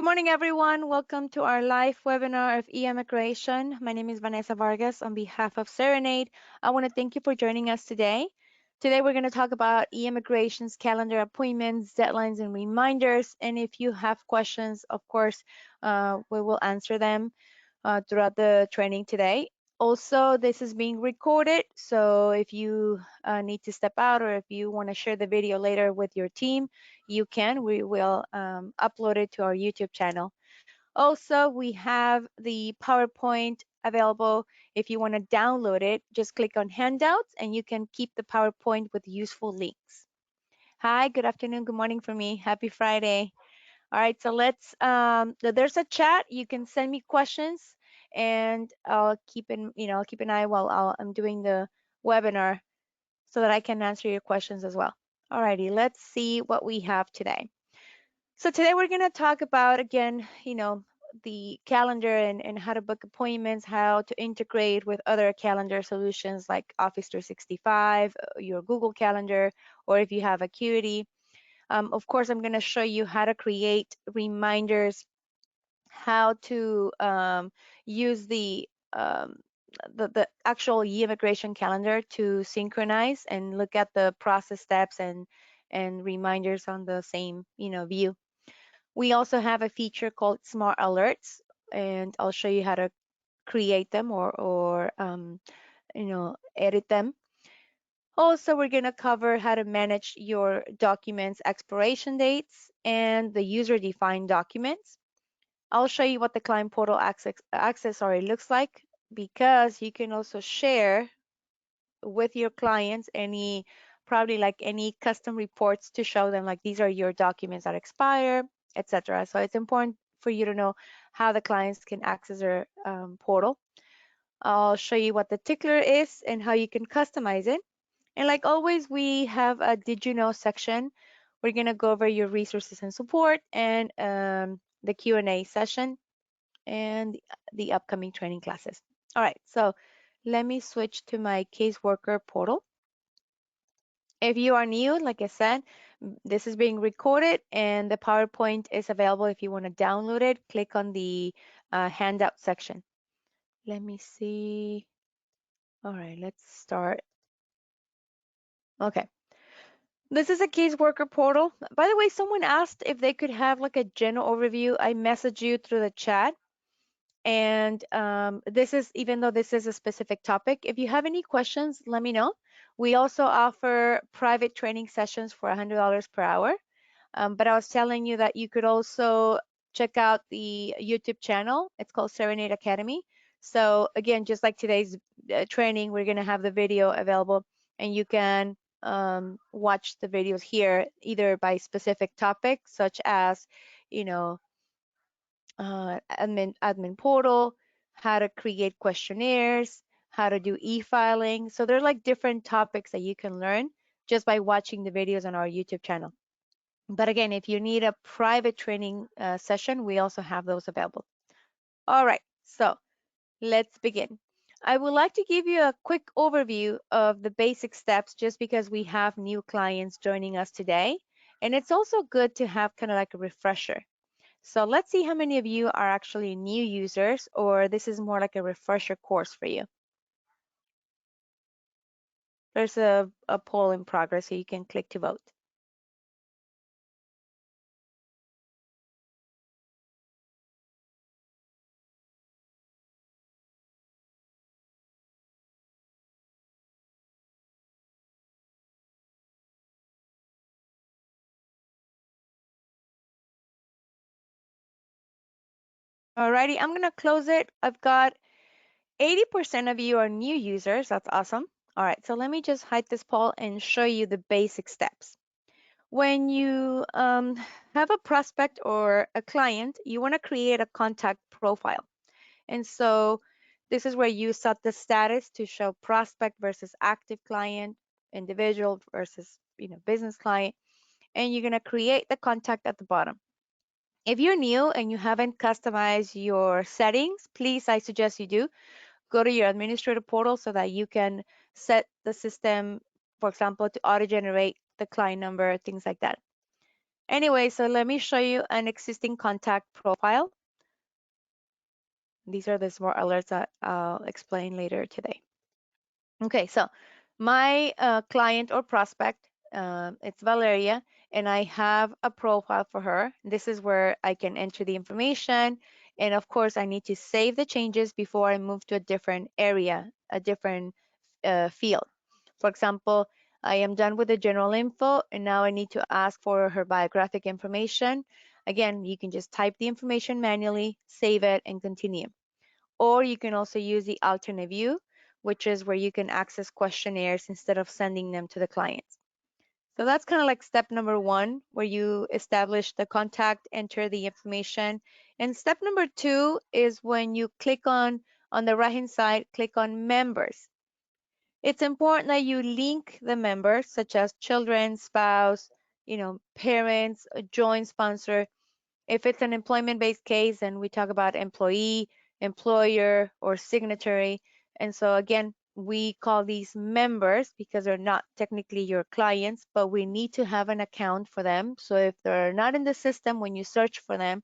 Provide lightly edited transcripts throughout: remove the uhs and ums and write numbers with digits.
morning, everyone. Welcome to our live webinar of eIMMIGRATION. My name is Vanessa Vargas on behalf of Cerenade. I want to thank you for joining us today. Today, we're going to talk about eIMMIGRATION's calendar appointments, deadlines, and reminders. And if you have questions, of course, we will answer them throughout the training today. Also, this is being recorded, so if you need to step out or if you want to share the video later with your team, you can. We will upload it to our YouTube channel. Also, we have the PowerPoint available. If you want to download it, just click on handouts and you can keep the PowerPoint with useful links. Hi, good afternoon, good morning for me. Happy Friday. All right, so there's a chat. You can send me questions and I'll keep an eye while I'm doing the webinar so that I can answer your questions as well. All righty, let's see what we have today. So today we're going to talk about, again, the calendar and how to book appointments, how to integrate with other calendar solutions like Office 365, your Google Calendar, or if you have Acuity. Of course, I'm going to show you how to create reminders, how to use the actual eIMMIGRATION calendar to synchronize and look at the process steps and reminders on the same view. We also have a feature called Smart Alerts, and I'll show you how to create them or edit them. Also, we're going to cover how to manage your documents expiration dates and the user-defined documents. I'll show you what the client portal access already looks like, because you can also share with your clients probably like any custom reports to show them like these are your documents that expire, etc. So it's important for you to know how the clients can access their portal. I'll show you what the tickler is and how you can customize it. And like always, we have a Did You Know section. We're going to go over your resources and support and the Q&A session and the upcoming training classes. All right, so let me switch to my caseworker portal. If you are new, like I said, this is being recorded and the PowerPoint is available if you want to download it. Click on the handout section. Let me see. All right, let's start. Okay. This is a caseworker portal. By the way, someone asked if they could have like a general overview. I messaged you through the chat. And this is, even though this is a specific topic, if you have any questions, let me know. We also offer private training sessions for $100 per hour. But I was telling you that you could also check out the YouTube channel. It's called Cerenade Academy. So again, just like today's training, we're going to have the video available and you can watch the videos here either by specific topic, such as, admin portal, how to create questionnaires, how to do e-filing. So they're like different topics that you can learn just by watching the videos on our YouTube channel. But again, if you need a private training session, we also have those available. All right, so let's begin. I would like to give you a quick overview of the basic steps just because we have new clients joining us today. And it's also good to have kind of like a refresher. So let's see how many of you are actually new users, or this is more like a refresher course for you. There's a poll in progress, so you can click to vote. Alrighty, I'm gonna close it. I've got 80% of you are new users. That's awesome. All right, so let me just hide this poll and show you the basic steps. When you have a prospect or a client, you want to create a contact profile. And so this is where you set the status to show prospect versus active client, individual versus business client, and you're going to create the contact at the bottom. If you're new and you haven't customized your settings, please, I suggest you do. Go to your administrator portal so that you can set the system, for example, to auto-generate the client number, things like that. Anyway, so let me show you an existing contact profile. These are the smart alerts that I'll explain later today. Okay, so my client or prospect, it's Valeria, and I have a profile for her. This is where I can enter the information. And of course, I need to save the changes before I move to a different area, a different field. For example, I am done with the general info, and now I need to ask for her biographic information. Again, you can just type the information manually, save it, and continue. Or you can also use the alternate view, which is where you can access questionnaires instead of sending them to the clients. So that's kind of like step number one, where you establish the contact, enter the information. And step number two is when you click on the right-hand side, click on members. It's important that you link the members, such as children, spouse, parents, a joint sponsor. If it's an employment-based case, then we talk about employee, employer, or signatory. And so again, we call these members because they're not technically your clients, but we need to have an account for them. So if they're not in the system, when you search for them,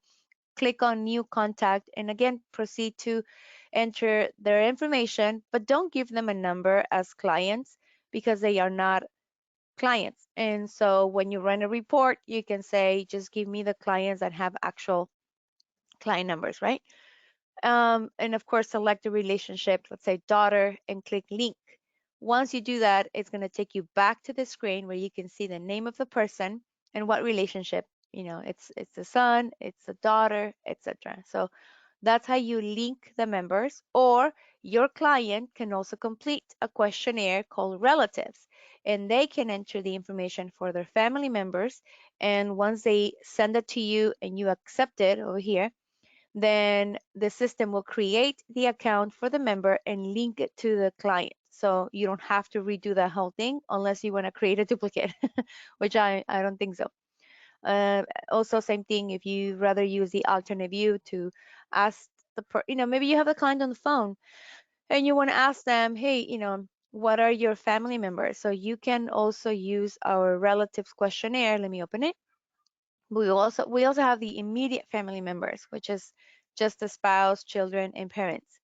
click on new contact and again, proceed to enter their information, but don't give them a number as clients because they are not clients. And so when you run a report, you can say, just give me the clients that have actual client numbers, right? And of course, select the relationship, let's say daughter, and click link. Once you do that, it's going to take you back to the screen where you can see the name of the person and what relationship. It's the son, it's the daughter, etc. So that's how you link the members, or your client can also complete a questionnaire called relatives, and they can enter the information for their family members. And once they send it to you and you accept it over here, then the system will create the account for the member and link it to the client. So you don't have to redo that whole thing unless you want to create a duplicate, which I don't think so. Also, same thing if you rather use the alternate view to ask maybe you have a client on the phone and you want to ask them, hey, what are your family members? So you can also use our relatives questionnaire. Let me open it. We also have the immediate family members, which is just the spouse, children, and parents.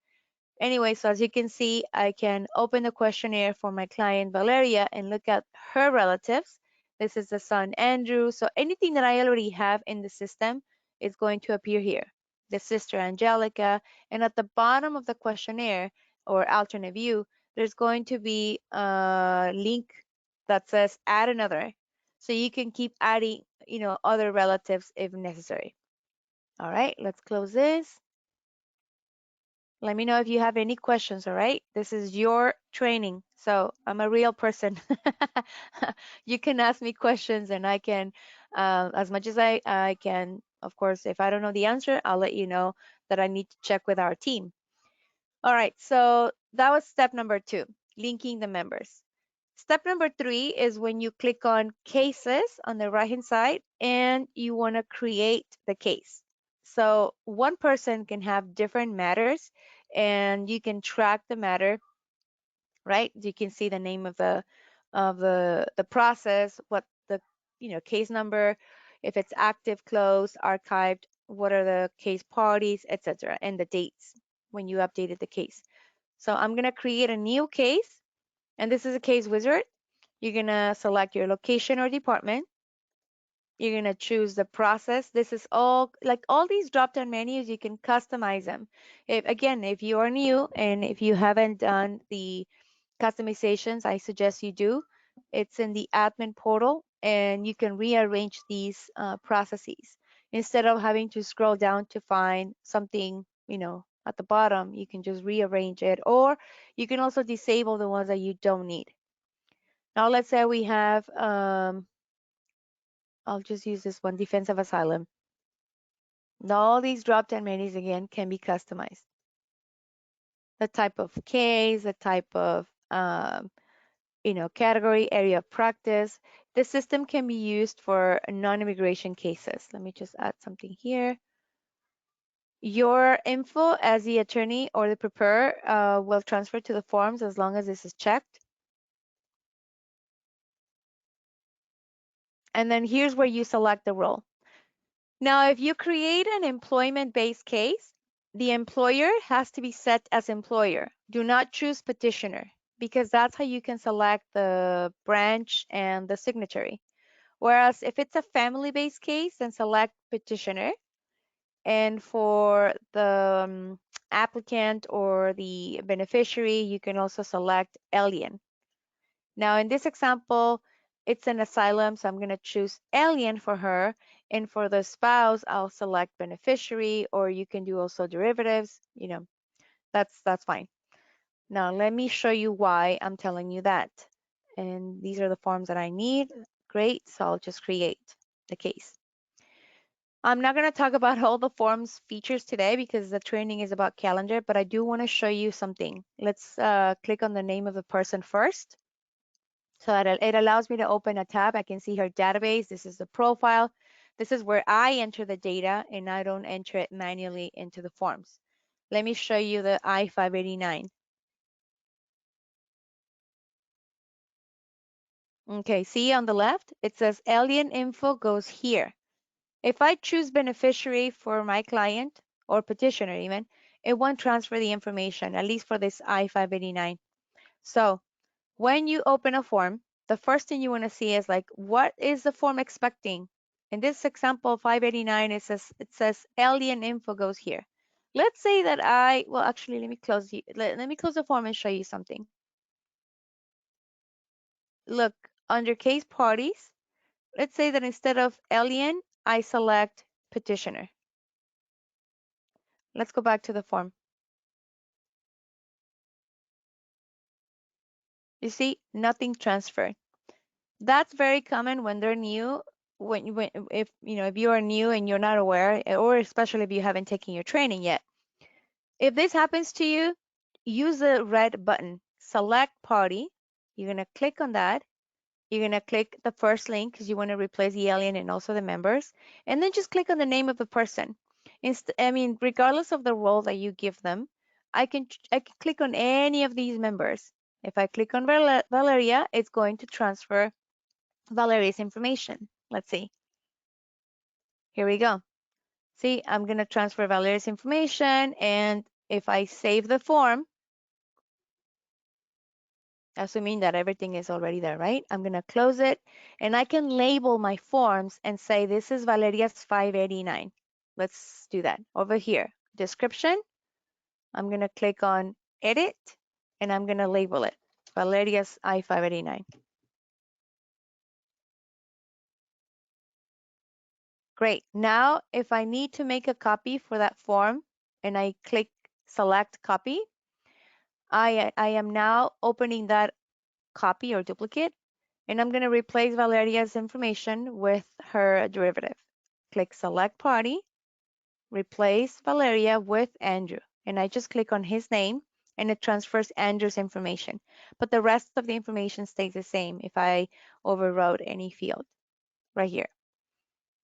Anyway, so as you can see, I can open the questionnaire for my client Valeria and look at her relatives. This is the son Andrew. So anything that I already have in the system is going to appear here. The sister Angelica, and at the bottom of the questionnaire or alternate view, there's going to be a link that says add another. So you can keep adding, other relatives if necessary. All right, let's close this. Let me know if you have any questions, all right? This is your training, so I'm a real person. You can ask me questions and I can, as much as I can, of course, if I don't know the answer, I'll let you know that I need to check with our team. All right, so that was step number two, linking the members. Step number three is when you click on cases on the right-hand side and you want to create the case. So one person can have different matters and you can track the matter, right? You can see the name of the process, what the case number, if it's active, closed, archived, what are the case parties, etc., and the dates when you updated the case. So I'm gonna create a new case, and this is a case wizard. You're gonna select your location or department. You're gonna choose the process. This is all, like all these drop-down menus, you can customize them. If you are new and if you haven't done the customizations, I suggest you do. It's in the admin portal and you can rearrange these processes. Instead of having to scroll down to find something, at the bottom, you can just rearrange it, or you can also disable the ones that you don't need. Now let's say we have, I'll just use this one, defensive asylum. Now all these drop-down menus again can be customized. The type of case, the type of category, area of practice. The system can be used for non-immigration cases. Let me just add something here. Your info as the attorney or the preparer will transfer to the forms as long as this is checked. And then here's where you select the role. Now, if you create an employment-based case, the employer has to be set as employer. Do not choose petitioner because that's how you can select the branch and the signatory. Whereas if it's a family-based case, then select petitioner. And for the applicant or the beneficiary, you can also select alien. Now, in this example, it's an asylum, so I'm going to choose alien for her. And for the spouse, I'll select beneficiary, or you can do also derivatives. That's fine. Now, let me show you why I'm telling you that. And these are the forms that I need. Great, so I'll just create the case. I'm not going to talk about all the forms features today because the training is about calendar, but I do want to show you something. Let's click on the name of the person first. So that it allows me to open a tab. I can see her database. This is the profile. This is where I enter the data and I don't enter it manually into the forms. Let me show you the I-589. Okay, see on the left, it says alien info goes here. If I choose beneficiary for my client or petitioner even, it won't transfer the information, at least for this I-589. So when you open a form, the first thing you want to see is like, what is the form expecting? In this example, 589, it says alien info goes here. Let's say that well, actually, let me close let me close the form and show you something. Look, under case parties, let's say that instead of alien, I select petitioner. Let's go back to the form. You see, nothing transferred. That's very common when they're new. If you are new and you're not aware, or especially if you haven't taken your training yet. If this happens to you, use the red button, select party. You're gonna click on that. You're gonna click the first link because you want to replace the alien and also the members, and then just click on the name of the person. Regardless of the role that you give them, I can click on any of these members. If I click on Valeria, it's going to transfer Valeria's information. Let's see. Here we go. See, I'm going to transfer Valeria's information, and if I save the form, assuming that everything is already there, right? I'm going to close it, and I can label my forms and say this is Valeria's 589. Let's do that. Over here, description. I'm going to click on edit, and I'm going to label it Valeria's I-589. Great. Now, if I need to make a copy for that form and I click select copy, I am now opening that copy or duplicate, and I'm going to replace Valeria's information with her derivative. Click select party, replace Valeria with Andrew, and I just click on his name and it transfers Andrew's information. But the rest of the information stays the same if I overrode any field right here.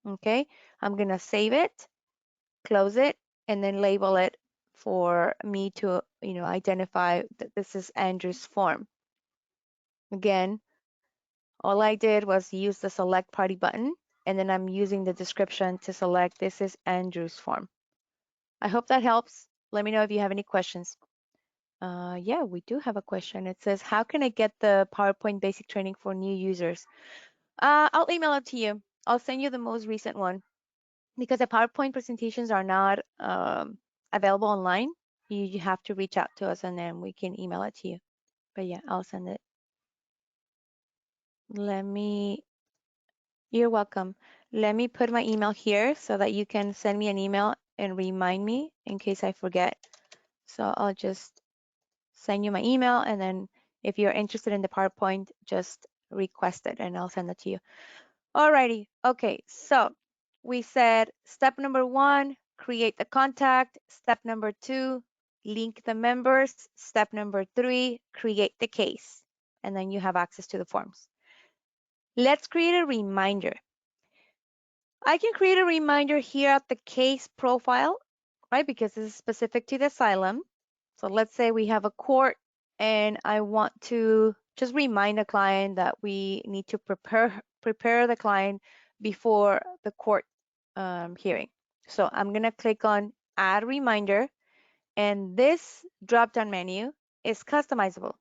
Okay, I'm going to save it, close it, and then label it for me to identify that this is Andrew's form. Again, all I did was use the select party button, and then I'm using the description to select this is Andrew's form. I hope that helps. Let me know if you have any questions. Yeah, we do have a question. It says, how can I get the PowerPoint basic training for new users? I'll email it to you. I'll send you the most recent one because the PowerPoint presentations are not available online. You have to reach out to us and then we can email it to you. But yeah, I'll send it. You're welcome. Let me put my email here so that you can send me an email and remind me in case I forget. So I'll just send you my email, and then if you're interested in the PowerPoint, just request it and I'll send it to you. Alrighty. Okay, so we said step number 1, create the contact. Step number 2, link the members. Step number 3, create the case. And then you have access to the forms. Let's create a reminder. I can create a reminder here at the case profile, right? Because this is specific to the asylum. So let's say we have a court and I want to just remind a client that we need to prepare the client before the court hearing. So I'm going to click on add reminder, and this drop-down menu is customizable.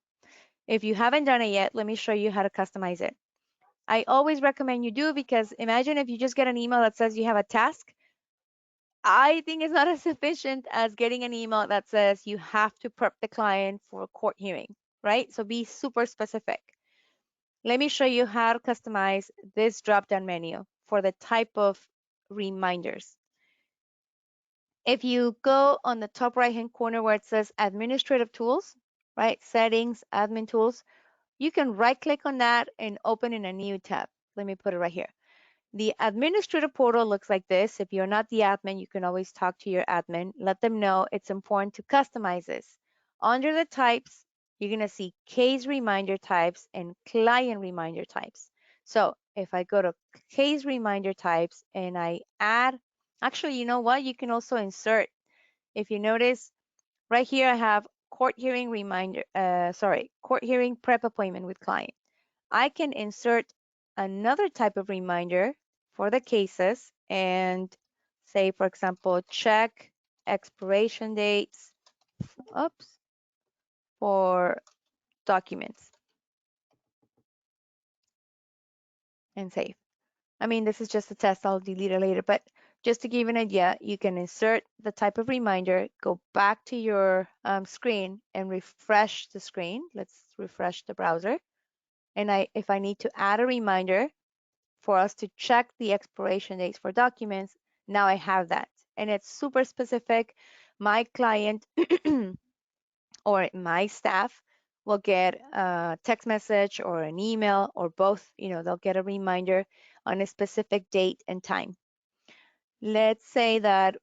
If you haven't done it yet, let me show you how to customize it. I always recommend you do, because imagine if you just get an email that says you have a task. I think it's not as sufficient as getting an email that says you have to prep the client for a court hearing, right? So be super specific. Let me show you how to customize this drop-down menu for the type of reminders. If you go on the top right-hand corner where it says administrative tools, right? Settings, admin tools, you can right-click on that and open in a new tab. Let me put it right here. The administrative portal looks like this. If you're not the admin, you can always talk to your admin. Let them know it's important to customize this. Under the types, you're going to see case reminder types and client reminder types. So if I go to case reminder types and I add, actually, you know what? You can also insert. If you notice, right here, I have court hearing reminder, court hearing prep appointment with client. I can insert another type of reminder for the cases and say, for example, check expiration dates, oops, for documents and save. I mean, this is just a test. I'll delete it later, but just to give you an idea, you can insert the type of reminder, go back to your screen and refresh the screen. Let's refresh the browser. And if I need to add a reminder for us to check the expiration dates for documents, now I have that. And it's super specific. My client or my staff will get a text message or an email or both. They'll get a reminder on a specific date and time. Let's say that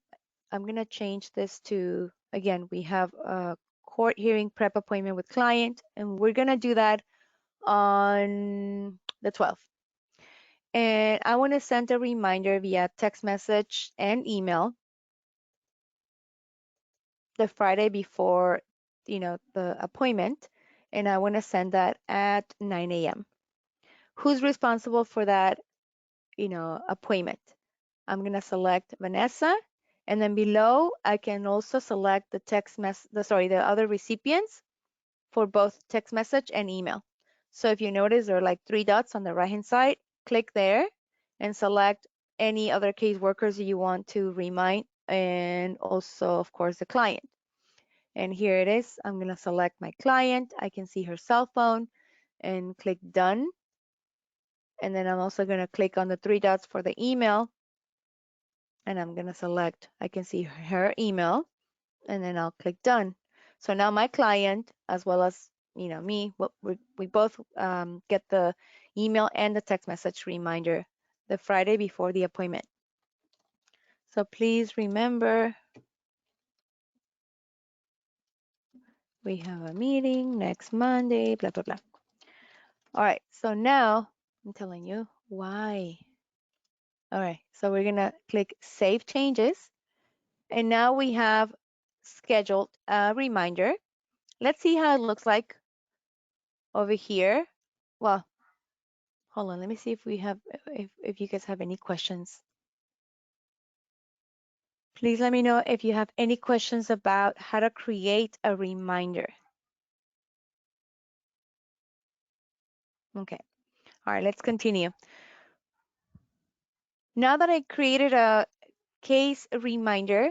I'm going to change this to, again, we have a court hearing prep appointment with client, and we're going to do that on the 12th. And I want to send a reminder via text message and email the Friday before, the appointment. And I want to send that at 9 a.m. Who's responsible for that, appointment? I'm going to select Vanessa. And then below, I can also select the other recipients for both text message and email. So if you notice, there are like 3 dots on the right-hand side. Click there and select any other case workers you want to remind, and also, of course, the client. And here it is. I'm going to select my client. I can see her cell phone and click done. And then I'm also going to click on the 3 dots for the email. And I'm going to select, I can see her email, and then I'll click done. So now my client, as well as me, we both get the email and the text message reminder the Friday before the appointment. So please remember, we have a meeting next Monday, blah, blah, blah. All right, so now I'm telling you why. All right, so we're gonna click Save Changes. And now we have scheduled a reminder. Let's see how it looks like over here. Well, hold on, let me see if we have, if you guys have any questions. Please let me know if you have any questions about how to create a reminder. Okay, all right, let's continue. Now that I created a case reminder,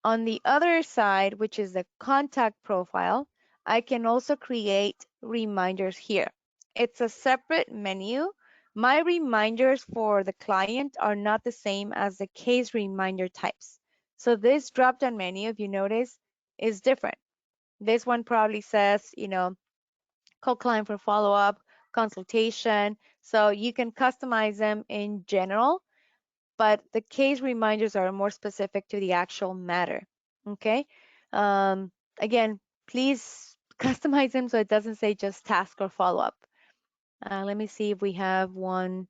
on the other side, which is the contact profile, I can also create reminders here. It's a separate menu. My reminders for the client are not the same as the case reminder types. So this drop-down menu, if you notice, is different. This one probably says, call client for follow-up, consultation. So you can customize them in general, but the case reminders are more specific to the actual matter. Okay. Again, please customize them so it doesn't say just task or follow-up. Let me see if we have one.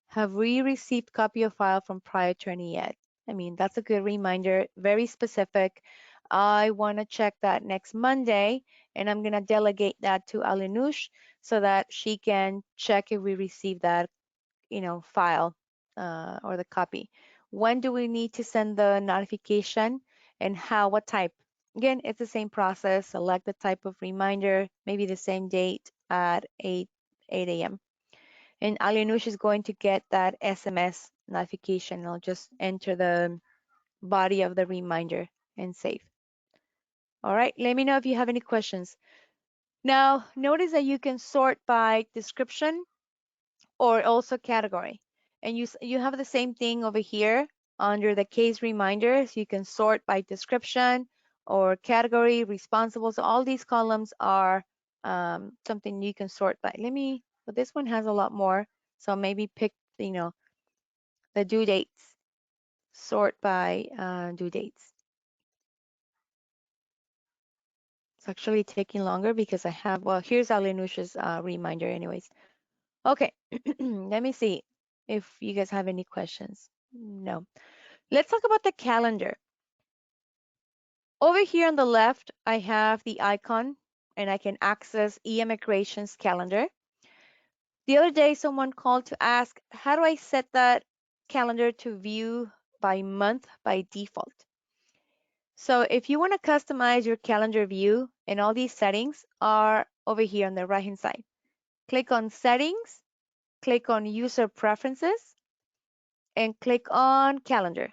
Have we received copy of file from prior attorney yet? I mean, that's a good reminder, very specific. I want to check that next Monday, and I'm going to delegate that to Alinush so that she can check if we received that file or the copy. When do we need to send the notification and how, what type? Again, it's the same process. Select the type of reminder, maybe the same date at 8 a.m. And Alianush is going to get that SMS notification. I'll just enter the body of the reminder and save. All right, let me know if you have any questions. Now, notice that you can sort by description or also category. And you have the same thing over here under the case reminders. You can sort by description or category, responsible. So all these columns are something you can sort by. But this one has a lot more. So maybe pick, the due dates. Sort by due dates. It's actually taking longer because I have, well, here's Alenusha's reminder anyways. Okay, let me see if you guys have any questions. No. Let's talk about the calendar. Over here on the left, I have the icon and I can access eIMMIGRATION's calendar. The other day, someone called to ask, how do I set that calendar to view by month by default? So if you want to customize your calendar view, and all these settings are over here on the right-hand side. Click on Settings, click on User Preferences, and click on Calendar.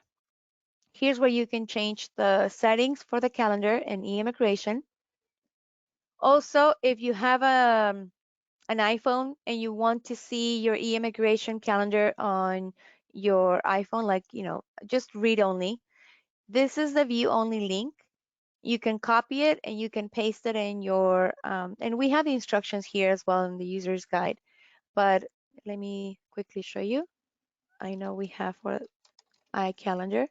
Here's where you can change the settings for the calendar and eIMMIGRATION. Also, if you have an iPhone and you want to see your eIMMIGRATION calendar on your iPhone, like, just read only, this is the view only link. You can copy it and you can paste it in your, and we have the instructions here as well in the user's guide, but let me quickly show you. I know we have for iCalendar.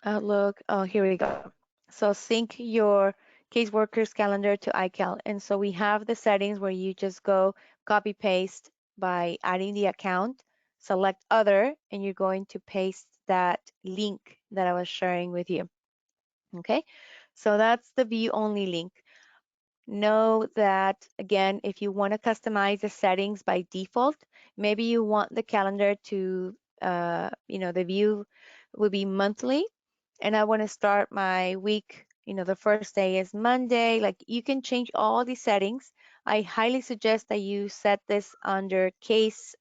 Outlook, oh, here we go. So sync your caseworker's calendar to iCal. And so we have the settings where you just go copy paste by adding the account, select other, and you're going to paste that link that I was sharing with you. Okay, so that's the view only link. Know that, again, if you want to customize the settings by default, maybe you want the calendar to, the view will be monthly, and I want to start my week, the first day is Monday. Like, you can change all these settings. I highly suggest that you set this under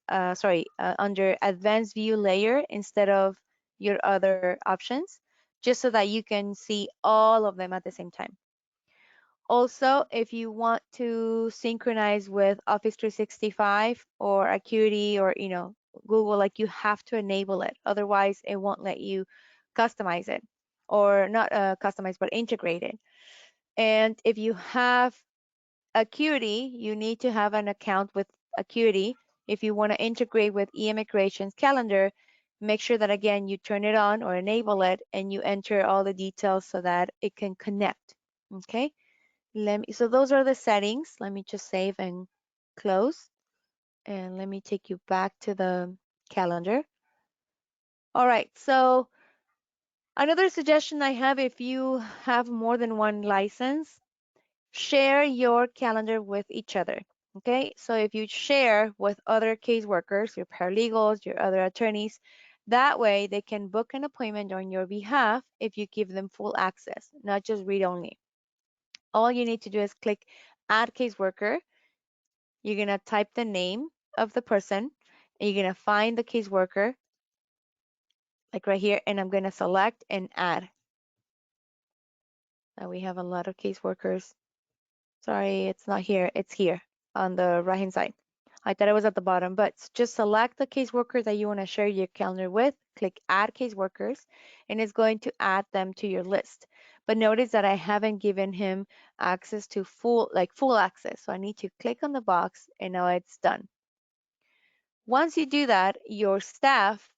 under advanced view layer instead of your other options, just so that you can see all of them at the same time. Also, if you want to synchronize with Office 365 or Acuity or, Google, like, you have to enable it. Otherwise, it won't let you customize it, or not customize, but integrate it. And if you have Acuity, you need to have an account with Acuity. If you want to integrate with eIMMIGRATION's calendar, make sure that, again, you turn it on or enable it and you enter all the details so that it can connect. Okay. So those are the settings. Let me just save and close. And let me take you back to the calendar. All right, so another suggestion I have, if you have more than one license, share your calendar with each other. Okay, so if you share with other caseworkers, your paralegals, your other attorneys, that way they can book an appointment on your behalf if you give them full access, not just read only. All you need to do is click Add Caseworker. You're going to type the name of the person, and you're going to find the caseworker, like right here, and I'm going to select and add. Now we have a lot of caseworkers. Sorry, it's not here. It's here on the right-hand side. I thought it was at the bottom, but just select the caseworker that you want to share your calendar with, click Add Caseworkers, and it's going to add them to your list. But notice that I haven't given him access to full access. So I need to click on the box, and now it's done. Once you do that, your staff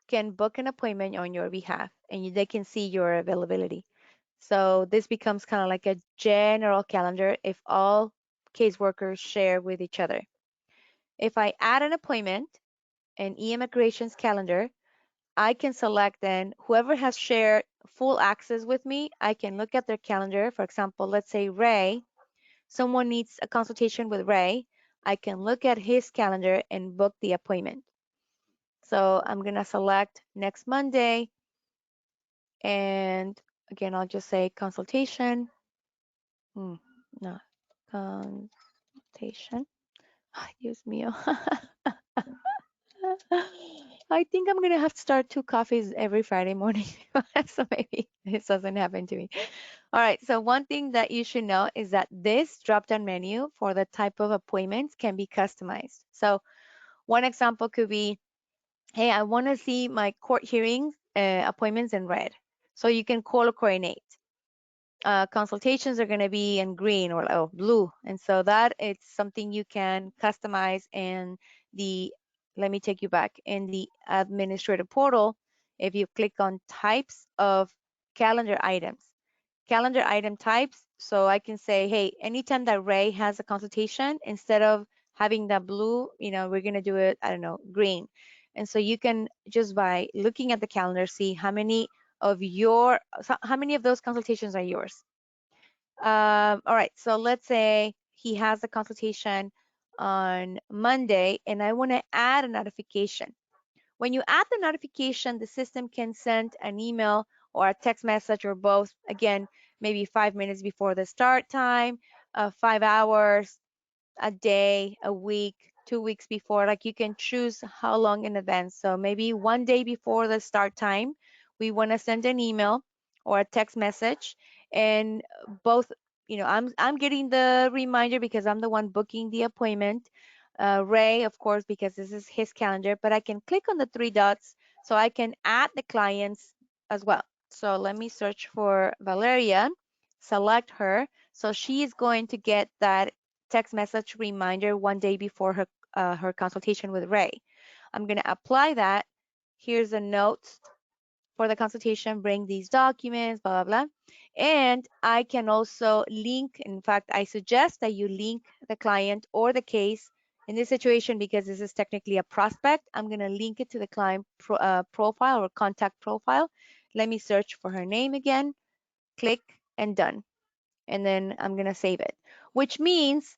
can book an appointment on your behalf, and they can see your availability. So this becomes kind of like a general calendar if all caseworkers share with each other. If I add an appointment in eIMMIGRATION's calendar, I can select then whoever has shared full access with me. I can look at their calendar. For example, let's say Ray someone needs a consultation with Ray, I can look at his calendar and book the appointment. So I'm gonna select next Monday, and again, I'll just say consultation. No, consultation. Ay, Dios mío. I think I'm gonna have to start 2 coffees every Friday morning, so maybe this doesn't happen to me. All right, so one thing that you should know is that this drop-down menu for the type of appointments can be customized. So one example could be, hey, I want to see my court hearing appointments in red. So you can color coordinate. Consultations are going to be in green or blue. And so that it's something you can customize in the, let me take you back, in the administrative portal. If you click on types of calendar items, calendar item types. So I can say, hey, anytime that Ray has a consultation, instead of having that blue, we're going to do it, I don't know, green. And so you can just by looking at the calendar, see how many of those consultations are yours. All right, so let's say he has a consultation on Monday and I want to add a notification. When you add the notification, the system can send an email or a text message or both, again, maybe 5 minutes before the start time, 5 hours, a day, a week, 2 weeks before. Like you can choose how long in advance. So maybe one day before the start time, we want to send an email or a text message, and both, I'm getting the reminder because I'm the one booking the appointment. Ray, of course, because this is his calendar, but I can click on the 3 dots so I can add the clients as well. So let me search for Valeria, select her. So she is going to get that text message reminder one day before her consultation with Ray. I'm going to apply that. Here's a note for the consultation, bring these documents, blah, blah, blah. And I can also link, in fact, I suggest that you link the client or the case. In this situation, because this is technically a prospect, I'm going to link it to the client profile or contact profile. Let me search for her name again, click and done. And then I'm going to save it, which means,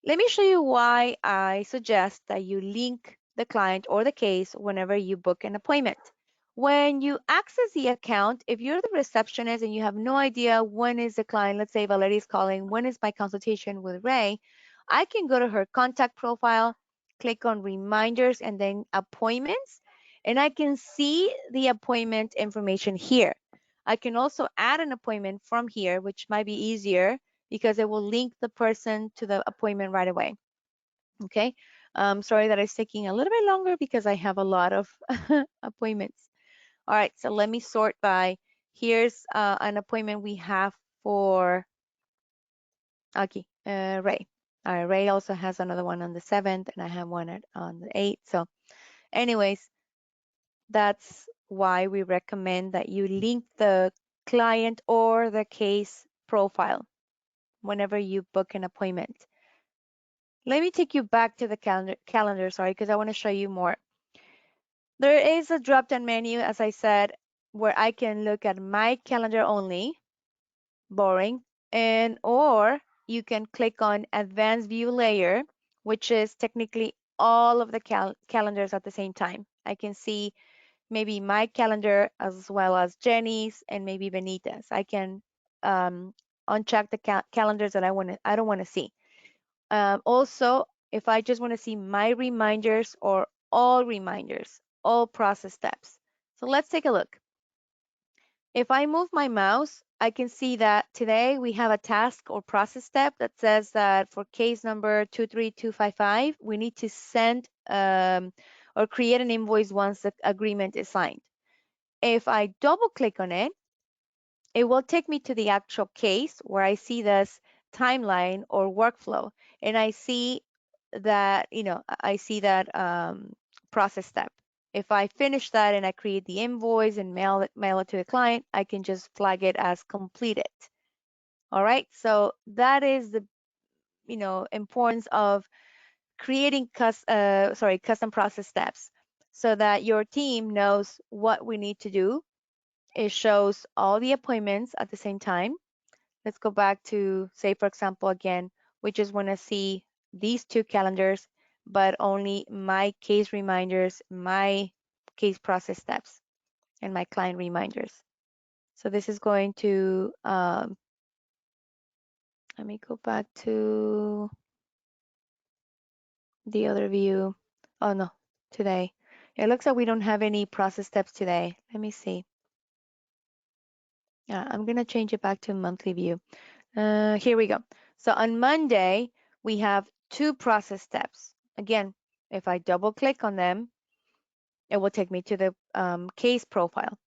let me show you why I suggest that you link the client or the case whenever you book an appointment. When you access the account, if you're the receptionist and you have no idea when is the client, let's say Valerie is calling, when is my consultation with Ray, I can go to her contact profile, click on reminders and then appointments, and I can see the appointment information here. I can also add an appointment from here, which might be easier because it will link the person to the appointment right away. Okay, sorry that it's taking a little bit longer because I have a lot of appointments. All right, so let me sort by, here's an appointment we have for, okay, Ray. All right, Ray also has another one on the 7th and I have one on the 8th. So anyways, that's why we recommend that you link the client or the case profile whenever you book an appointment. Let me take you back to the calendar, sorry, because I want to show you more. There is a drop-down menu, as I said, where I can look at my calendar only, boring, and or you can click on Advanced View Layer, which is technically all of the calendars at the same time. I can see maybe my calendar as well as Jenny's and maybe Benita's. I can uncheck the calendars that I don't want to see. Also, if I just want to see my reminders or all reminders, all process steps. So let's take a look. If I move my mouse, I can see that today we have a task or process step that says that for case number 23255, we need to send or create an invoice once the agreement is signed. If I double click on it, it will take me to the actual case where I see this timeline or workflow, and I see that, I see that process step. If I finish that and I create the invoice and mail it to the client, I can just flag it as completed. All right, so that is the importance of creating custom process steps so that your team knows what we need to do. It shows all the appointments at the same time. Let's go back to, say, for example, again, we just want to see these two calendars, but only my case reminders, my case process steps, and my client reminders. So this is going to, let me go back to the other view. Oh no, today. It looks like we don't have any process steps today. Let me see. Yeah, I'm gonna change it back to monthly view. Here we go. So on Monday, we have two process steps. Again, if I double click on them, it will take me to the case profile.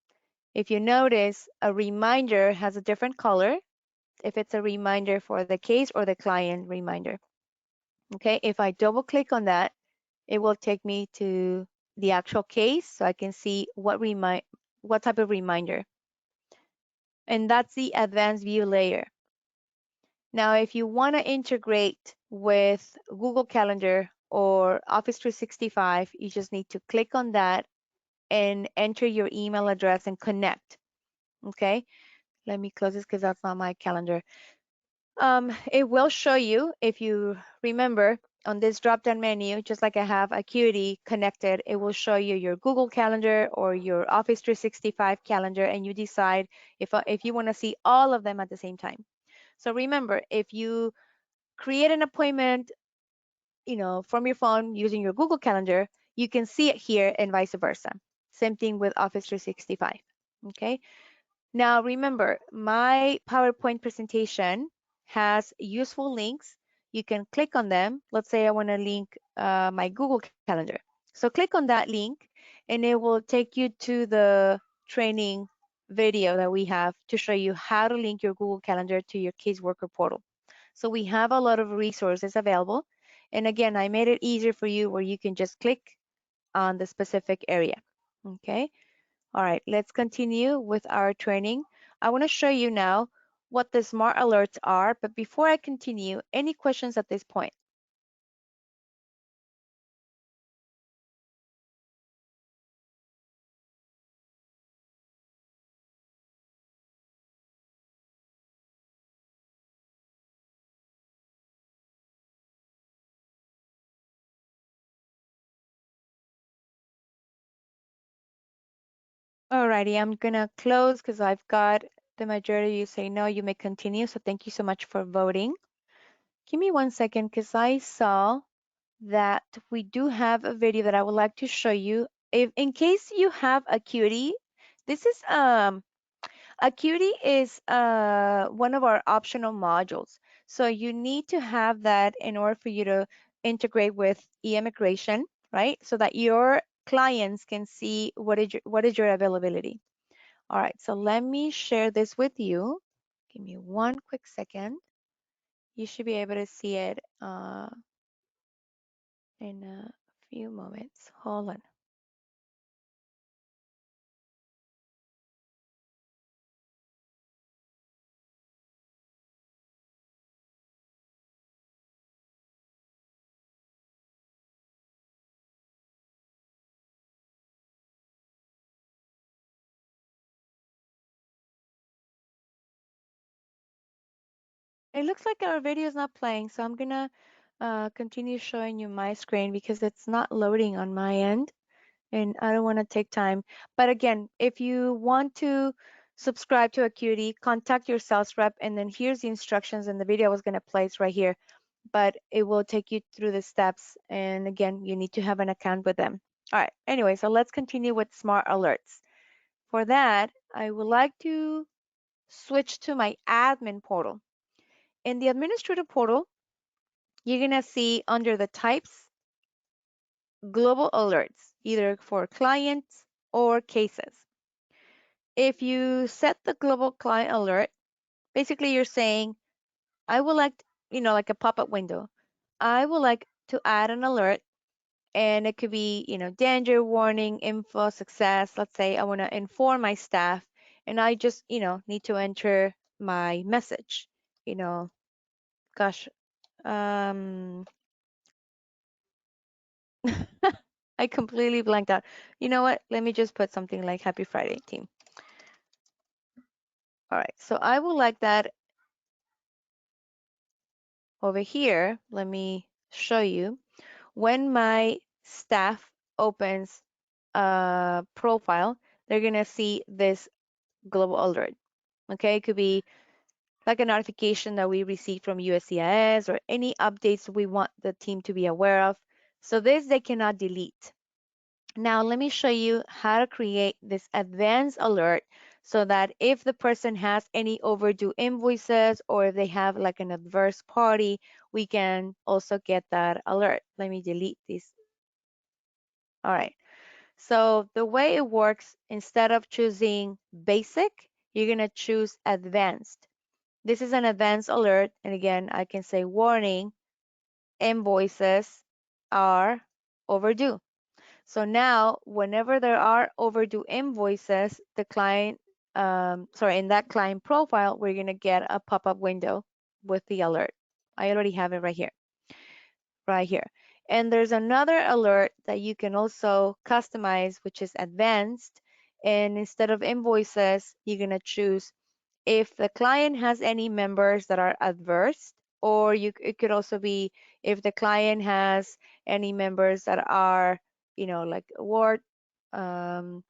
If you notice, a reminder has a different color if it's a reminder for the case or the client reminder. Okay, if I double click on that, it will take me to the actual case so I can see what type of reminder. And that's the advanced view layer. Now, if you want to integrate with Google Calendar or Office 365, you just need to click on that and enter your email address and connect. Okay, let me close this because that's not my calendar. It will show you, if you remember, on this drop-down menu, just like I have Acuity connected, it will show you your Google Calendar or your Office 365 calendar, and you decide if you want to see all of them at the same time. So remember, if you create an appointment, from your phone using your Google Calendar, you can see it here and vice versa. Same thing with Office 365. Okay. Now remember, my PowerPoint presentation has useful links. You can click on them. Let's say I want to link my Google Calendar. So click on that link and it will take you to the training video that we have to show you how to link your Google Calendar to your caseworker portal. So we have a lot of resources available. And again, I made it easier for you where you can just click on the specific area. Okay. All right, let's continue with our training. I want to show you now what the smart alerts are, but before I continue, any questions at this point? All righty, I'm gonna close because I've got the majority of you say no, you may continue. So thank you so much for voting. Give me 1 second because I saw that we do have a video that I would like to show you. If in case you have Acuity, this is Acuity is one of our optional modules. So you need to have that in order for you to integrate with eIMMIGRATION, right? So that your clients can see what is your availability. All right, so let me share this with you. Give me 1 quick second. You should be able to see it in a few moments. Hold on. It looks like our video is not playing, so I'm gonna continue showing you my screen because it's not loading on my end and I don't want to take time. But again, if you want to subscribe to Acuity, contact your sales rep, and then here's the instructions, and the video I was going to place right here, but it will take you through the steps. And again, you need to have an account with them. All right, anyway, so let's continue with smart alerts. For that, I would like to switch to my admin portal. In the administrative portal, you're going to see under the types, global alerts, either for clients or cases. If you set the global client alert, basically you're saying, I would like, like a pop-up window. I would like to add an alert, and it could be, danger, warning, info, success. Let's say I want to inform my staff, and I just, need to enter my message. You know, gosh, um, I completely blanked out. You know what? Let me just put something like Happy Friday, team. All right, so I would like that over here, let me show you. When my staff opens a profile, they're gonna see this global alert. Okay, it could be like a notification that we received from USCIS or any updates we want the team to be aware of. So this they cannot delete. Now let me show you how to create this advanced alert so that if the person has any overdue invoices or if they have like an adverse party, we can also get that alert. Let me delete this. All right. So the way it works, instead of choosing basic, you're going to choose advanced. This is an advanced alert. And again, I can say warning, invoices are overdue. So now, whenever there are overdue invoices, the client, in that client profile, we're going to get a pop-up window with the alert. I already have it right here. And there's another alert that you can also customize, which is advanced. And instead of invoices, you're going to choose if the client has any members that are adverse, or it could also be if the client has any members that are, like ward, um,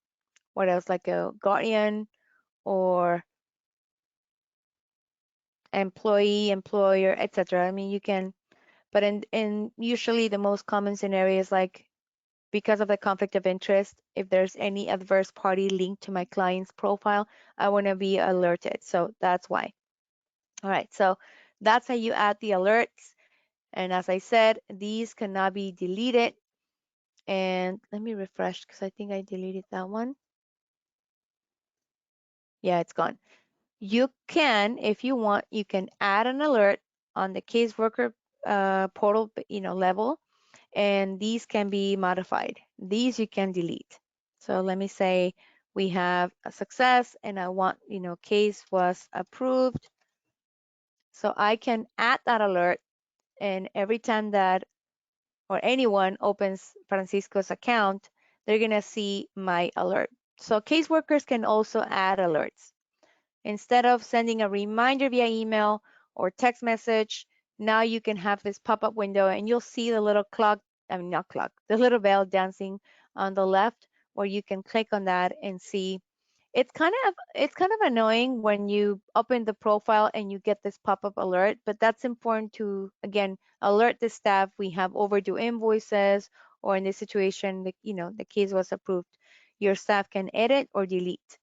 what else, like a guardian or employee, employer, etc. I mean, you can, but in usually the most common scenarios, like because of the conflict of interest, if there's any adverse party linked to my client's profile, I want to be alerted. So that's why. All right, so that's how you add the alerts. And as I said, these cannot be deleted. And let me refresh because I think I deleted that one. Yeah, it's gone. You can, if you want, you can add an alert on the caseworker portal, level, and these can be modified. These you can delete. So let me say we have a success and I want, case was approved. So I can add that alert, and every time that or anyone opens Francisco's account, they're going to see my alert. So caseworkers can also add alerts. Instead of sending a reminder via email or text message, now you can have this pop-up window and you'll see the little clock, I mean, not clock, the little bell dancing on the left, where you can click on that and see. It's kind of annoying when you open the profile and you get this pop-up alert, but that's important to, again, alert the staff we have overdue invoices, or in this situation, the case was approved. Your staff can edit or delete.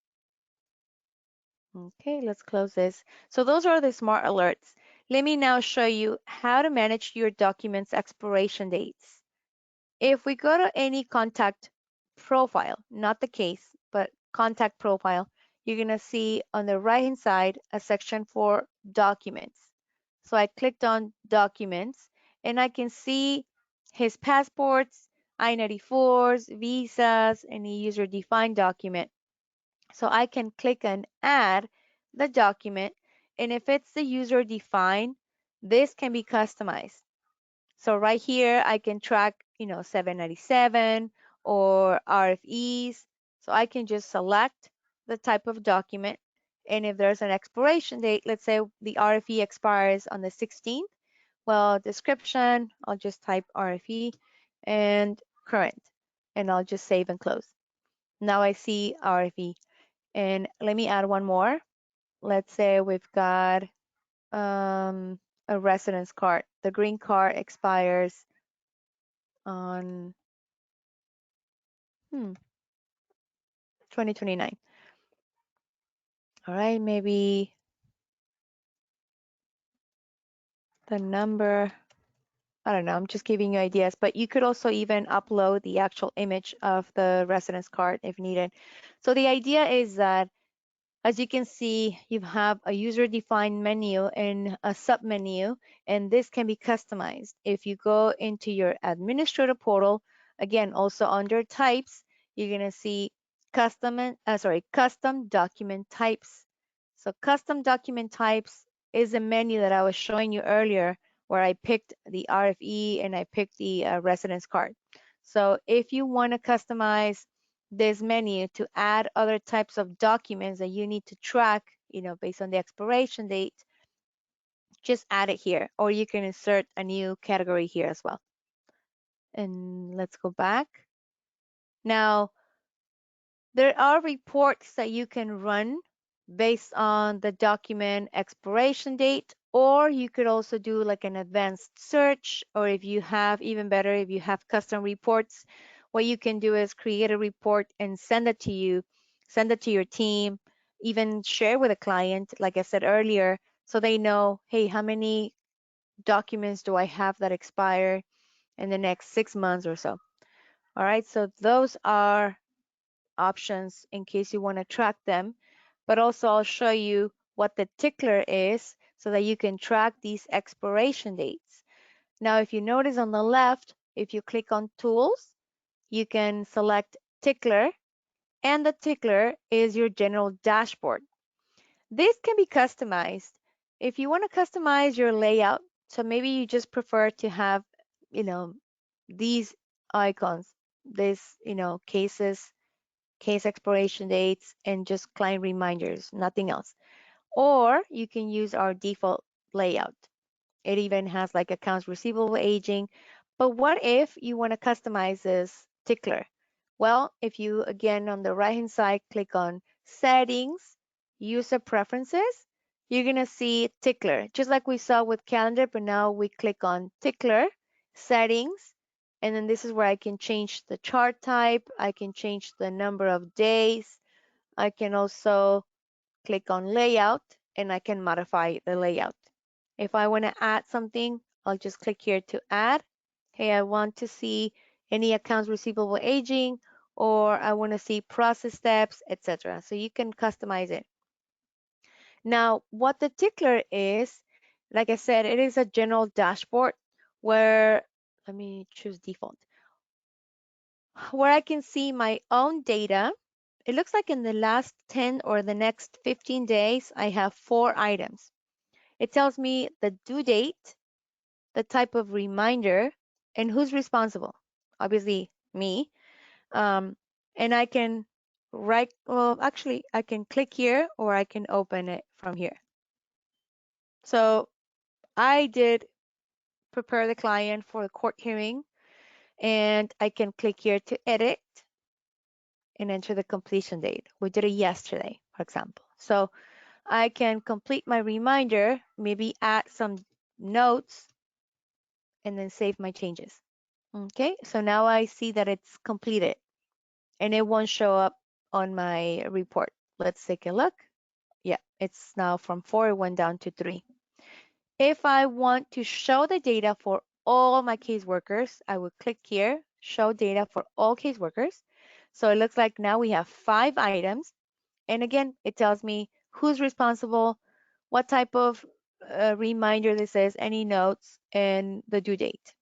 Okay, let's close this. So those are the smart alerts. Let me now show you how to manage your documents expiration dates. If we go to any contact profile, not the case, but contact profile, you're going to see on the right hand side a section for documents. So I clicked on documents and I can see his passports, I-94s, visas, any user defined document. So I can click and add the document. And if it's the user defined, this can be customized. So right here, I can track, 797 or RFEs. So I can just select the type of document. And if there's an expiration date, let's say the RFE expires on the 16th, well, description, I'll just type RFE and current, and I'll just save and close. Now I see RFE. And let me add one more. Let's say we've got a residence card. The green card expires on 2029. All right, maybe the number, I don't know, I'm just giving you ideas, but you could also even upload the actual image of the residence card if needed. So the idea is that, as you can see, you have a user-defined menu and a sub-menu, and this can be customized. If you go into your administrator portal, again, also under types, you're gonna see custom document types. So custom document types is a menu that I was showing you earlier, where I picked the RFE and I picked the residence card. So if you want to customize this menu to add other types of documents that you need to track, based on the expiration date, just add it here, or you can insert a new category here as well. And let's go back. Now, there are reports that you can run based on the document expiration date, or you could also do like an advanced search, or if you have, even better, if you have custom reports, what you can do is create a report and send it to you, send it to your team, even share with a client, like I said earlier, so they know, hey, how many documents do I have that expire in the next 6 months or so. All right, so those are options in case you want to track them, but also I'll show you what the tickler is so that you can track these expiration dates. Now, if you notice on the left, if you click on tools, you can select tickler, and the tickler is your general dashboard. This can be customized. If you want to customize your layout, so maybe you just prefer to have, you know, these icons, this, cases, case expiration dates, and just client reminders, nothing else. Or you can use our default layout. It even has like accounts receivable aging. But what if you want to customize this tickler? Well, if you again on the right hand side click on settings, user preferences, you're going to see tickler, just like we saw with calendar, but now we click on tickler, settings, and then this is where I can change the chart type, I can change the number of days, I can also click on layout, and I can modify the layout. If I want to add something, I'll just click here to add. Hey, I want to see any accounts receivable aging, or I want to see process steps, etc. So you can customize it. Now, what the tickler is, like I said, it is a general dashboard where, let me choose default, where I can see my own data. It looks like in the last 10 or the next 15 days, I have 4 items. It tells me the due date, the type of reminder, and who's responsible. Obviously, me. Um, and I can well, actually, I can click here or I can open it from here. So I did prepare the client for the court hearing, and I can click here to edit and enter the completion date. We did it yesterday, for example. So I can complete my reminder, maybe add some notes, and then save my changes. Okay, so now I see that it's completed and it won't show up on my report. Let's take a look. Yeah, it's now from 4, it went down to 3. If I want to show the data for all my caseworkers, I would click here, show data for all caseworkers. So it looks like now we have 5 items. And again, it tells me who's responsible, what type of reminder this is, any notes, and the due date.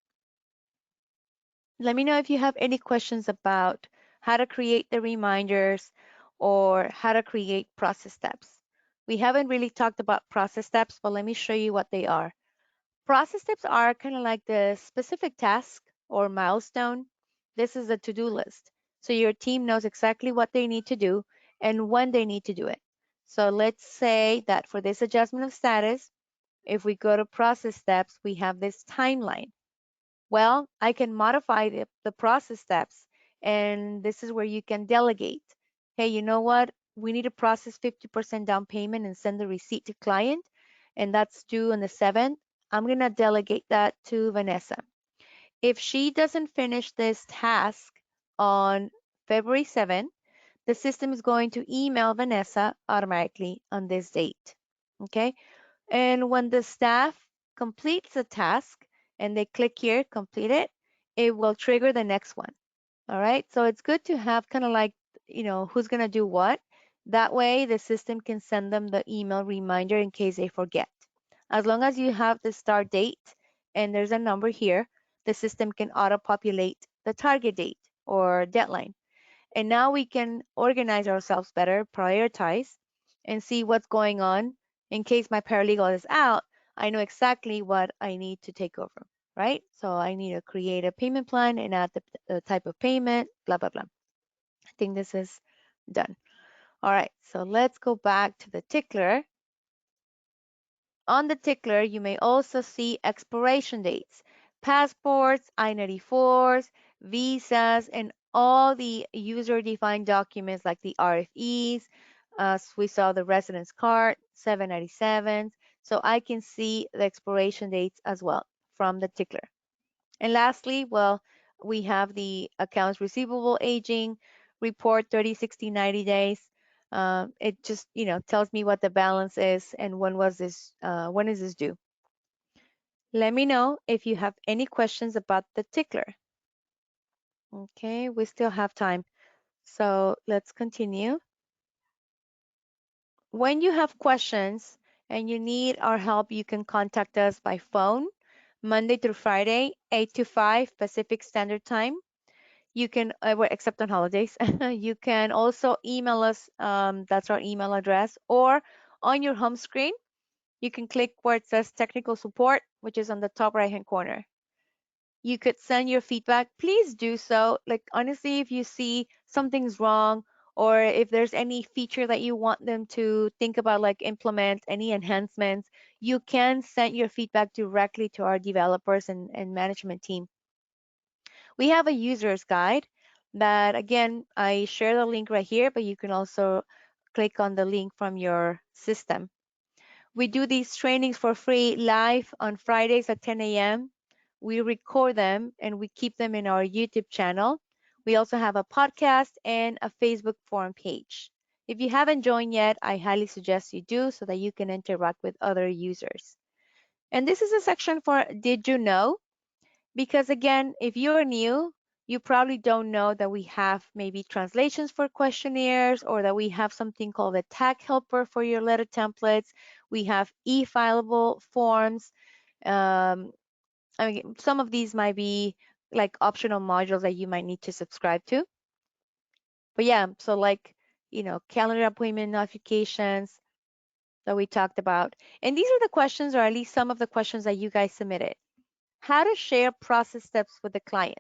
Let me know if you have any questions about how to create the reminders or how to create process steps. We haven't really talked about process steps, but let me show you what they are. Process steps are kind of like the specific task or milestone. This is a to-do list. So your team knows exactly what they need to do and when they need to do it. So let's say that for this adjustment of status, if we go to process steps, we have this timeline. Well, I can modify the process steps, and this is where you can delegate. Hey, you know what? We need to process 50% down payment and send the receipt to client, and that's due on the 7th. I'm going to delegate that to Vanessa. If she doesn't finish this task on February 7th, the system is going to email Vanessa automatically on this date. Okay? And when the staff completes a task and they click here, complete it, it will trigger the next one. All right. So it's good to have kind of like, who's going to do what. That way the system can send them the email reminder in case they forget. As long as you have the start date and there's a number here, the system can auto-populate the target date or deadline. And now we can organize ourselves better, prioritize, and see what's going on. In case my paralegal is out, I know exactly what I need to take over, right? So I need to create a payment plan and add the type of payment, blah, blah, blah. I think this is done. All right, so let's go back to the tickler. On the tickler, you may also see expiration dates, passports, I-94s, visas, and all the user-defined documents like the RFEs. As we saw the residence card, 797s. So I can see the expiration dates as well from the tickler. And lastly, well, we have the accounts receivable aging report 30, 60, 90 days. It just, tells me what the balance is and when is this due. Let me know if you have any questions about the tickler. Okay, we still have time. So let's continue. When you have questions and you need our help, you can contact us by phone, Monday through Friday, 8 to 5 Pacific Standard Time. You can, well, except on holidays, you can also email us. That's our email address. Or on your home screen, you can click where it says technical support, which is on the top right hand corner. You could send your feedback. Please do so. Like, honestly, if you see something's wrong or if there's any feature that you want them to think about, like implement any enhancements, you can send your feedback directly to our developers and management team. We have a user's guide that, again, I share the link right here, but you can also click on the link from your system. We do these trainings for free live on Fridays at 10 a.m. We record them and we keep them in our YouTube channel. We also have a podcast and a Facebook forum page. If you haven't joined yet, I highly suggest you do so that you can interact with other users. And this is a section for Did You Know? Because again, if you're new, you probably don't know that we have maybe translations for questionnaires or that we have something called a tag helper for your letter templates. We have e-fileable forms. Um, I mean, some of these might be like optional modules that you might need to subscribe to. But yeah, so like, calendar appointment notifications that we talked about. And these are the questions, or at least some of the questions that you guys submitted. How to share process steps with the client.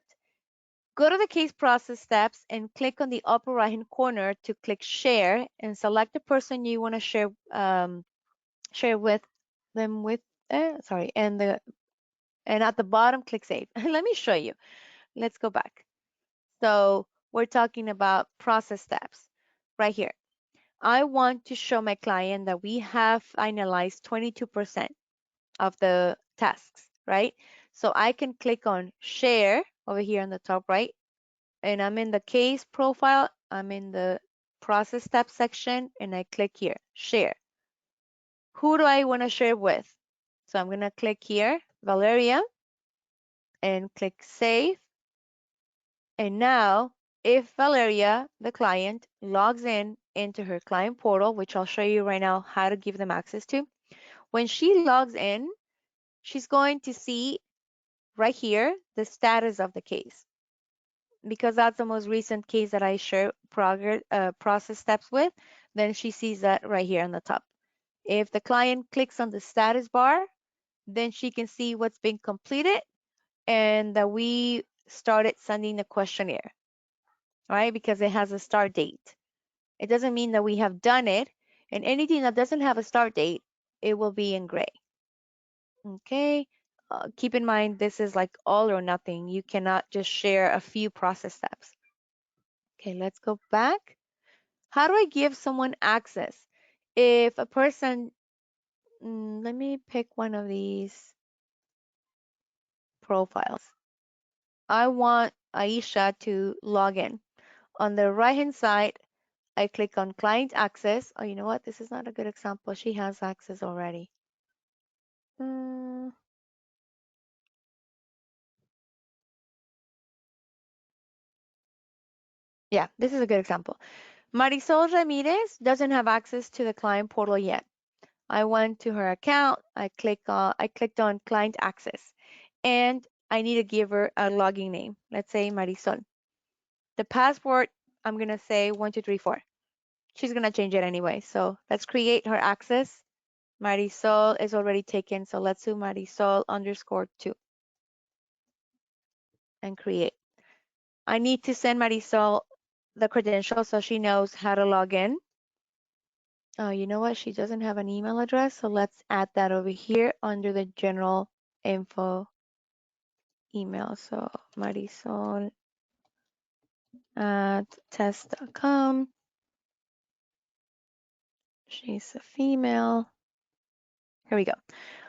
Go to the case process steps and click on the upper right hand corner to click share and select the person you want to share with them with. Sorry, and at the bottom click save. Let me show you. Let's go back. So we're talking about process steps right here. I want to show my client that we have finalized 22% of the tasks, right? So I can click on share over here on the top right, and I'm in the case profile. I'm in the process step section, and I click here, share. Who do I want to share with? So I'm going to click here, Valeria, and click save. And now, if Valeria, the client, logs in into her client portal, which I'll show you right now how to give them access to, when she logs in, she's going to see right here the status of the case. Because that's the most recent case that I share process steps with, then she sees that right here on the top. If the client clicks on the status bar, then she can see what's been completed and that we started sending the questionnaire, right? Because it has a start date. It doesn't mean that we have done it, and anything that doesn't have a start date, it will be in gray. Okay. Keep in mind, this is like all or nothing. You cannot just share a few process steps. Okay, let's go back. How do I give someone access? If a person, let me pick one of these profiles. I want Aisha to log in. On the right hand side, I click on client access. Oh, you know what? This is not a good example. She has access already. Mm, yeah, this is a good example. Marisol Ramirez doesn't have access to the client portal yet. I went to her account. I clicked on client access, and I need to give her a login name. Let's say Marisol. The password, I'm gonna say 1234. She's gonna change it anyway. So let's create her access. Marisol is already taken, so let's do Marisol underscore 2 and create. I need to send Marisol the credentials so she knows how to log in. Oh, you know what? She doesn't have an email address, so let's add that over here under the general info email. So Marisol at test.com. She's a female. Here we go.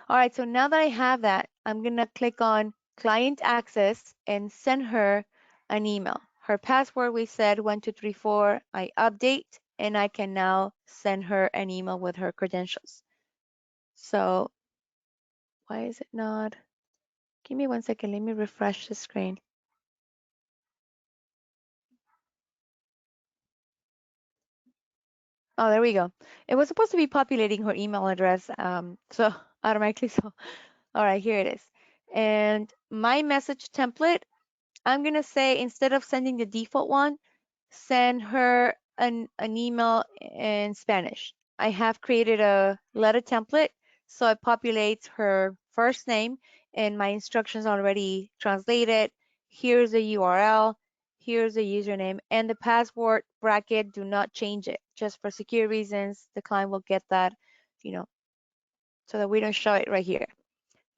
All right, so now that I have that, I'm gonna click on client access and send her an email. Her password, we said 1234. I update and I can now send her an email with her credentials. So why is it not? Give me 1 second. Let me refresh the screen. Oh, there we go. It was supposed to be populating her email address, so automatically. So, all right, here it is. And my message template, I'm gonna say instead of sending the default one, send her an email in Spanish. I have created a letter template, so it populates her first name and my instructions already translated. Here's the URL, here's the username, and the password bracket, do not change it. Just for security reasons, the client will get that, you know, so that we don't show it right here.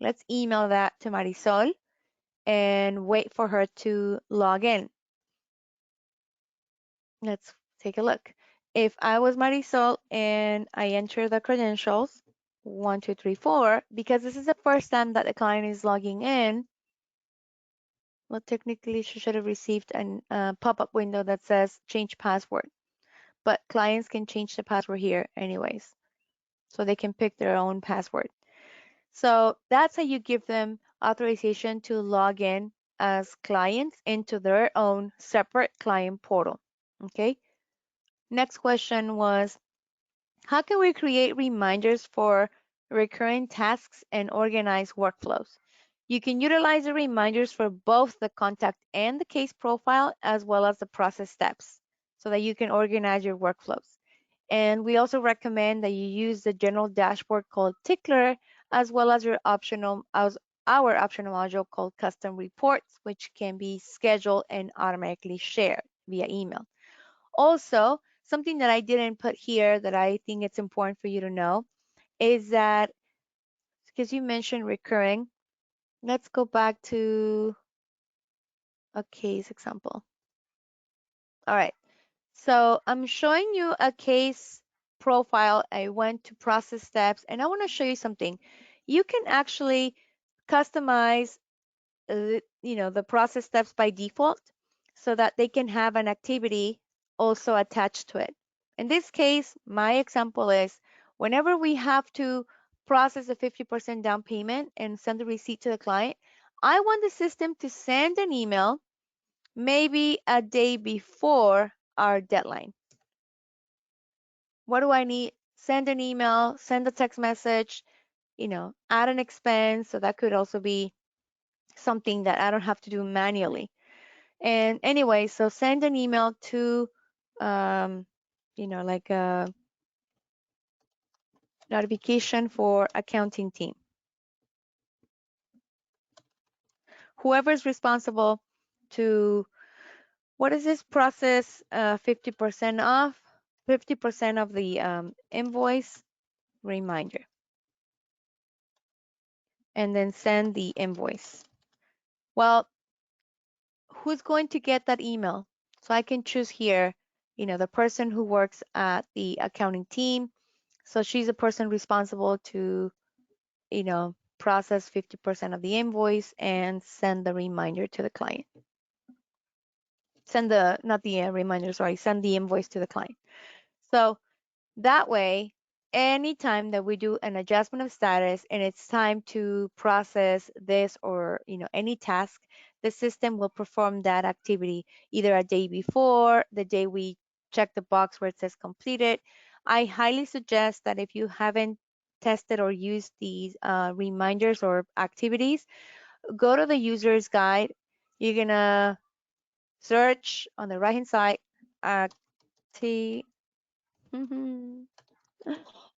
Let's email that to Marisol and wait for her to log in. Let's take a look. If I was Marisol and I enter the credentials, 1234, because this is the first time that the client is logging in, well, technically she should have received a pop-up window that says change password, but clients can change the password here anyways, so they can pick their own password. So that's how you give them authorization to log in as clients into their own separate client portal. Okay. Next question was, how can we create reminders for recurring tasks and organize workflows? You can utilize the reminders for both the contact and the case profile, as well as the process steps, so that you can organize your workflows. And we also recommend that you use the general dashboard called Tickler, as well as our optional module called Custom Reports, which can be scheduled and automatically shared via email. Also, something that I didn't put here that I think it's important for you to know is that, because you mentioned recurring, let's go back to a case example. All right, so I'm showing you a case profile. I went to process steps and I want to show you something. You can actually customize the process steps by default so that they can have an activity also attached to it. In this case, my example is whenever we have to process a 50% down payment and send the receipt to the client, I want the system to send an email maybe a day before our deadline. What do I need? Send an email, send a text message, add an expense. So that could also be something that I don't have to do manually. And anyway, so send an email to, like a notification for accounting team. Whoever is responsible to, what is this process, 50% off, 50% of the invoice reminder, and then send the invoice. Well, who's going to get that email? So I can choose here, the person who works at the accounting team. So she's the person responsible to, process 50% of the invoice and send the reminder to the client. Not the reminder, sorry, send the invoice to the client. So that way, anytime that we do an adjustment of status and it's time to process this or any task, the system will perform that activity either a day before, the day we check the box where it says completed. I highly suggest that if you haven't tested or used these reminders or activities, go to the user's guide. You're gonna search on the right hand side acti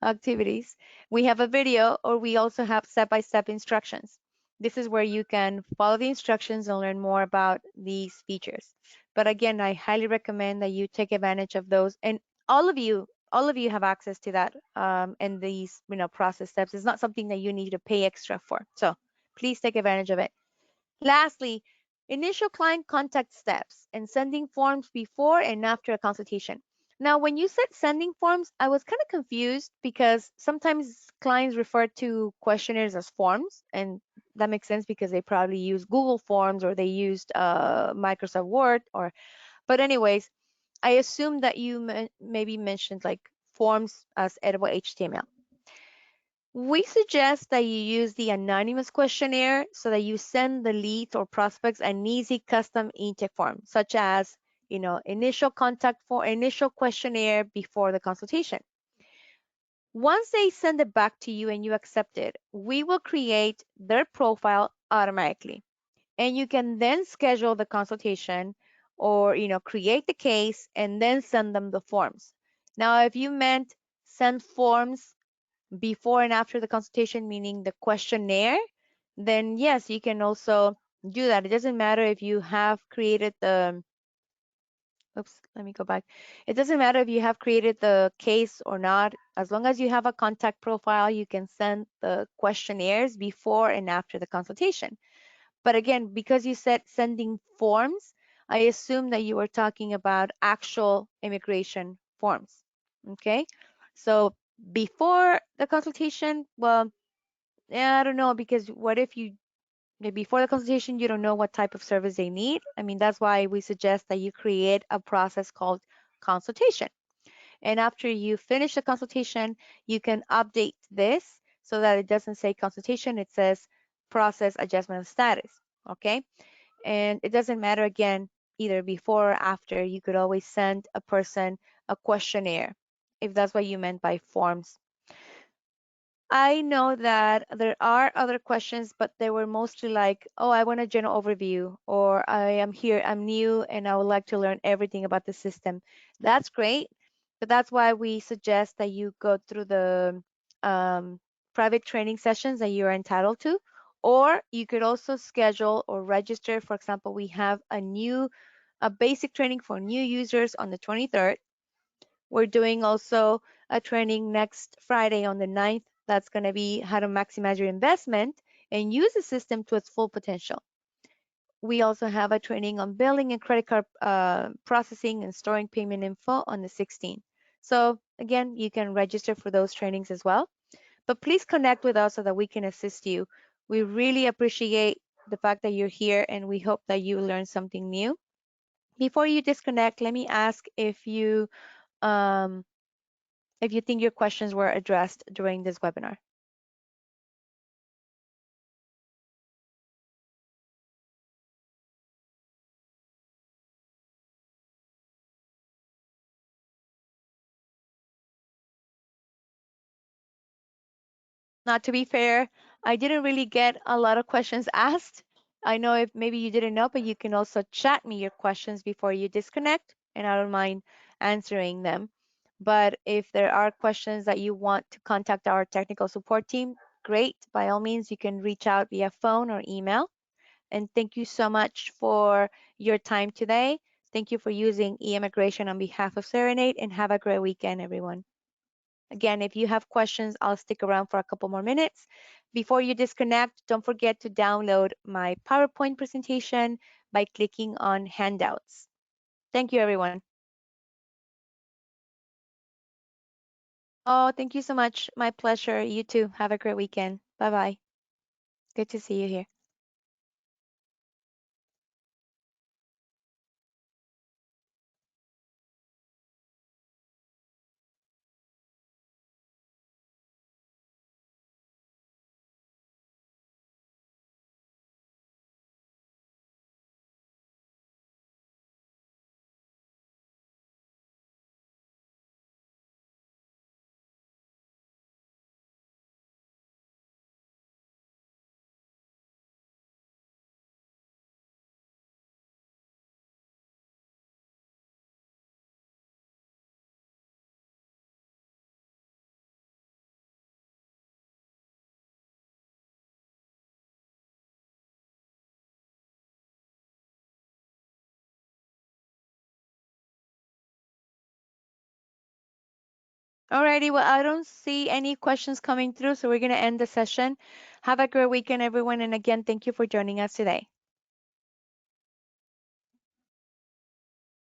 activities. We have a video, or we also have step-by-step instructions. This is where you can follow the instructions and learn more about these features. But again, I highly recommend that you take advantage of those. And all of you, all of you have access to that, and these process steps. It's not something that you need to pay extra for. So please take advantage of it. Lastly, initial client contact steps and sending forms before and after a consultation. Now, when you said sending forms, I was kind of confused because sometimes clients refer to questionnaires as forms, and that makes sense because they probably use Google Forms or they used Microsoft Word. But anyways, I assume that you maybe mentioned like forms as editable HTML. We suggest that you use the anonymous questionnaire so that you send the leads or prospects an easy custom intake form, such as, initial contact for initial questionnaire before the consultation. Once they send it back to you and you accept it, we will create their profile automatically. And you can then schedule the consultation or, create the case and then send them the forms. Now, if you meant send forms before and after the consultation, meaning the questionnaire, then yes, you can also do that. It doesn't matter if you have created the, oops, let me go back. It doesn't matter if you have created the case or not. As long as you have a contact profile, you can send the questionnaires before and after the consultation. But again, because you said sending forms, I assume that you were talking about actual immigration forms. Okay. So before the consultation, well, yeah, I don't know, because what if before the consultation, you don't know what type of service they need? I mean, that's why we suggest that you create a process called consultation. And after you finish the consultation, you can update this so that it doesn't say consultation, it says process adjustment status. Okay. And it doesn't matter again, either before or after, you could always send a person a questionnaire if that's what you meant by forms. I know that there are other questions, but they were mostly like, oh, I want a general overview, or I am here, I'm new, and I would like to learn everything about the system. That's great, but that's why we suggest that you go through the private training sessions that you are entitled to, or you could also schedule or register. For example, we have a basic training for new users on the 23rd. We're doing also a training next Friday on the 9th. That's going to be how to maximize your investment and use the system to its full potential. We also have a training on billing and credit card processing and storing payment info on the 16th. So again, you can register for those trainings as well. But please connect with us so that we can assist you. We really appreciate the fact that you're here and we hope that you learned something new. Before you disconnect, let me ask um, if you think your questions were addressed during this webinar. Not to be fair, I didn't really get a lot of questions asked. I know if maybe you didn't know, but you can also chat me your questions before you disconnect, and I don't mind answering them. But if there are questions that you want to contact our technical support team, great. By all means, you can reach out via phone or email. And thank you so much for your time today. Thank you for using eIMMIGRATION on behalf of Cerenade, and have a great weekend, everyone. Again, if you have questions, I'll stick around for a couple more minutes. Before you disconnect, don't forget to download my PowerPoint presentation by clicking on handouts. Thank you, everyone. Oh, thank you so much. My pleasure. You too. Have a great weekend. Bye-bye. Good to see you here. Alrighty, well, I don't see any questions coming through, so we're going to end the session. Have a great weekend, everyone. And again, thank you for joining us today.